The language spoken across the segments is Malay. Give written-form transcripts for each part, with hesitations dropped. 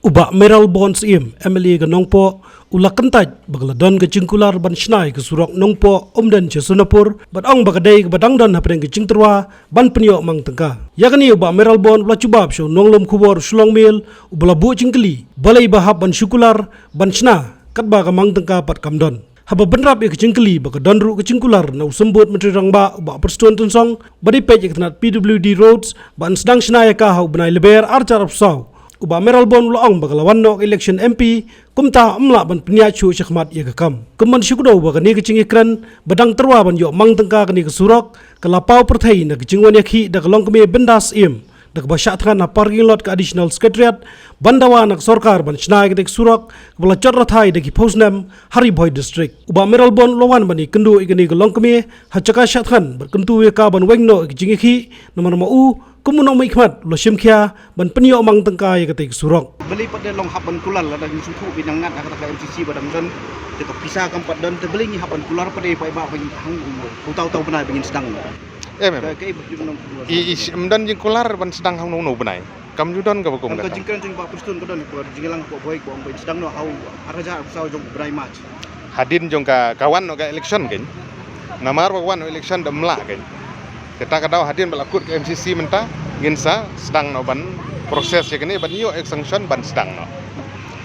Uba Meral Bonds MLA ke Nongpo ula kentaj bagladon ke cingkular ban snai ke surok Nongpo Omdan ke Sunapur batong bagadai ke badang dan hapeng ke cingterwa ban penyo mang tengka. Yakni uba Meral Bond ula cubab show nonglom kubor sulong mil ubala bu cingkeli balai bahab ban syukular ban sna katba ke mang tengka pat kamdon. Haba benrap ke cingkeli bagadon ru ke cingkular na usembut menteri rangba uba persetuan tensong badi pej ke tenat PWD roads ban sedang snai ka hau benai leber arcar apsau. Uba Meral Bond ulang bagalawan nok election MP kumta amla ban penyacu syakmat ia kekam. Keman syukudau bagani kecing ikran badang terwa ban yok mang tengka kani kesurok kelapau perthai na kecingwan yakhi da kelong kemi bendas da kebasyak tengah na parking lot ke additional secretariat bandawa nak sorkar ban snai ke surok kepala cot rathai da ki posnam Hariboy district. Uba Meral Bond lawan bani kendu ikani kelong kemi hacaka syatkan berkentu ka ban wengno kecing ikhi nama u kumunong mikmat lo simkia ban penyo mang tengka ya ketik surok. Beli pada long haban kular lah dan suku binangat kata MCC pada dan kita pisah kampat dan terbeli ni haban kular pada pai ba bagi hang tahu benar begin sedang. Memang jing kular ban sedang hang no benai. Kam judon ka bakum. Ka jingkan jing ba perstun ka don ko jingelang ko boy ko ang sedang no hau araja usau jong benai match. Hadin jong ka kawan no ka election ken. Namar kawan no election da mla ken. Kita kadau hadin balakut ke MCC menta ginsa sedang no ban proses ya kini ban yo extension ban sedang no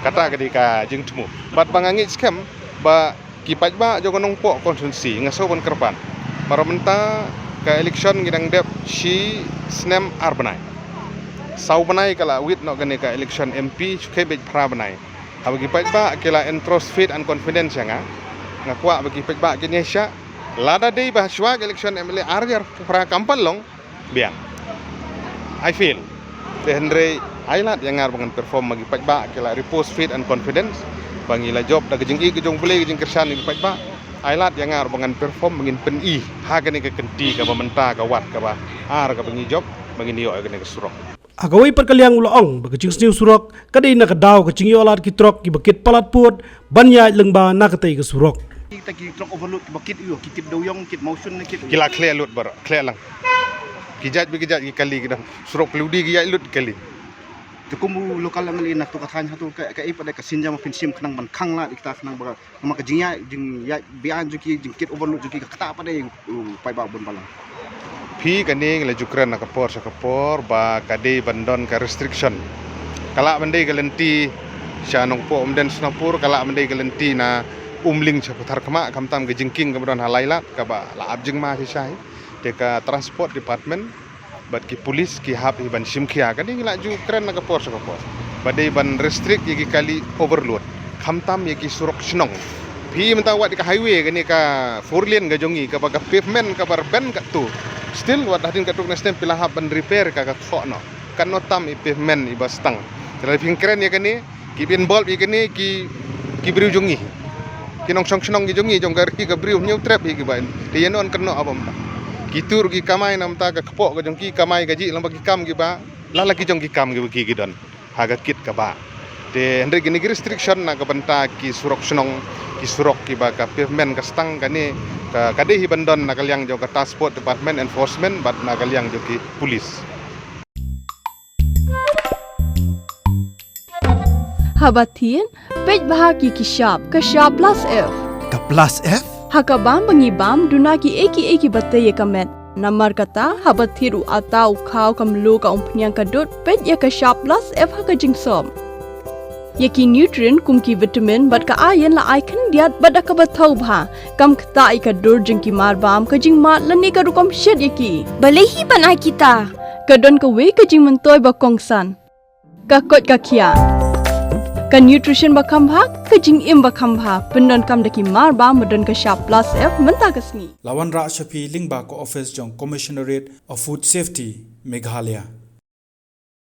kata ketika jing temu bat bangangi scam ba kipat ba jogo nongpo konsumsi ngaso ban kerpan mara menta ka election gidang dep si snem arbanai sau banai kala wit no gani ka election MP chuke be pra banai abagi kipat ba kila entros fit and confidence nga ngakwa bagi kipat ba kinesha lada dei ba shwa election MLA arjar pra kampal long biang I feel the Henry Ailat yang ngar bangan perform bagi pajba kila repost fit and confidence bangila job da gejing gejong beli gejing kersan bagi pajba Ailat yang ngar bangan perform bangin peni ha gani ke kenti ka pementa ka wat ka ba ar ka bangi job bangin yo gani ke surok agawai perkaliang ulaong bagajing sniu surok kadai na kadaw kacing yo alat kitrok ki bakit palat put banya lengba na katay ke surok kita ki trok overload bakit yo kitip doyong kit motion kit kila clear lut bar clear lang kijat kali kita surok peludi kijat lut kali tukumu lokal amel inak tu kathan hatu ka pada kasinja ma pinsim kenang ban khang la dikta kenang ba ma ka jinya jing ya bian juki jingkit overload juki ka kata pada pai ba bon balang phi kani la jukran na kapor sa kapor ba kade bandon ka restriction kala mandai galenti syanong po omden Sunapur kala mandai galenti na umling sa putar kama kamtam ke jingking kemudian halailat ka ba la abjing ma si syai deka transport department bat ki polis ki hab iban simkhia kani laju keren na kapor sa kapor badai ban restrict yaki kali overload khamtam yaki surok snong phi menta wat ka highway kani ka 4 lane ga jongi ka baga pavement ka bar ben ka tu still wat hadin ka tuk na stem pila hab ban repair ka ka khono kan notam i pavement i bastang jadi keren ya kani ki bin bol i kani ki briu jongi kinong snong gi jongi jong gar ki ka briu new trap i ki ban de yenon keno abam kitur gi kamai nam ta ka kepok ka jong ki kamai gaji lam bagi kam gi ba lala ki jong ki kam gi bagi gidon haga kit ka ba te andre gini restriction na ka banta ki surok snong ki surok ki ba ka pavement ka stang kani ka kade hi bandon na kalyang jong ka transport department enforcement bat na kalyang jong ki police Habatin pej bahagi ki shop ka shop plus F Ka plus F hakabam bangibam dunaki eki batte ye kamet namar kata habathiru atau khau kamlu ka umpnyang kadut pej ya ka shop plus F haka jingsom yaki nutrient kumki vitamin bat ka iron la icon diat bat ka bathau bha kam khta I ka dur jingki marbam ka jing mat lani ka rukom shed yaki balehi banai kita kadon ka we ka jing mentoy ba kongsan ka kot ka khia ka nutrition bakam bha ka jing im bakam bha pendon kam daki mar ba modon ka shop plus F menta kasni Lawan Ra Shafi Lingba ko office jong Commissionerate of Food Safety Meghalaya